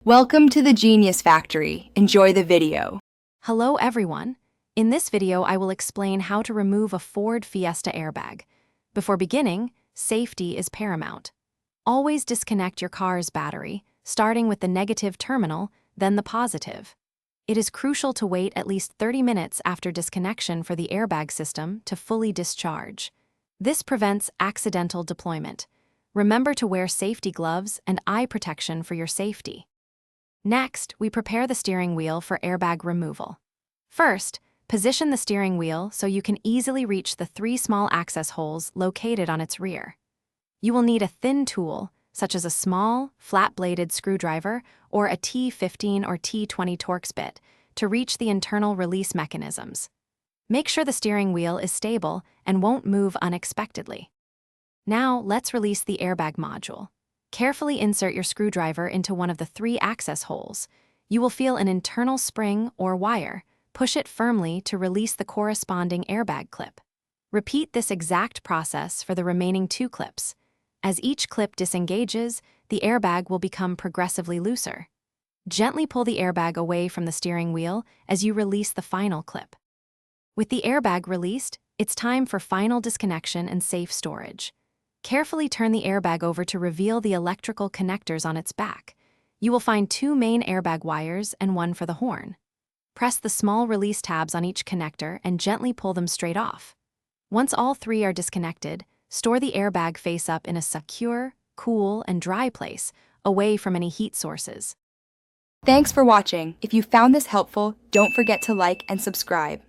Welcome to the Genius Factory. Enjoy the video. Hello everyone. In this video, I will explain how to remove a Ford Fiesta airbag. Before beginning, safety is paramount. Always disconnect your car's battery, starting with the negative terminal, then the positive. It is crucial to wait at least 30 minutes after disconnection for the airbag system to fully discharge. This prevents accidental deployment. Remember to wear safety gloves and eye protection for your safety. Next, we prepare the steering wheel for airbag removal. First, position the steering wheel so you can easily reach the 3 small access holes located on its rear. You will need a thin tool, such as a small, flat-bladed screwdriver or a T15 or T20 Torx bit, to reach the internal release mechanisms. Make sure the steering wheel is stable and won't move unexpectedly. Now, let's release the airbag module. Carefully insert your screwdriver into one of the 3 access holes. You will feel an internal spring or wire. Push it firmly to release the corresponding airbag clip. Repeat this exact process for the remaining 2 clips. As each clip disengages, the airbag will become progressively looser. Gently pull the airbag away from the steering wheel as you release the final clip. With the airbag released, it's time for final disconnection and safe storage. Carefully turn the airbag over to reveal the electrical connectors on its back. You will find 2 main airbag wires and 1 for the horn. Press the small release tabs on each connector and gently pull them straight off. Once all 3 are disconnected, store the airbag face up in a secure, cool, and dry place, away from any heat sources. Thanks for watching. If you found this helpful, don't forget to like and subscribe.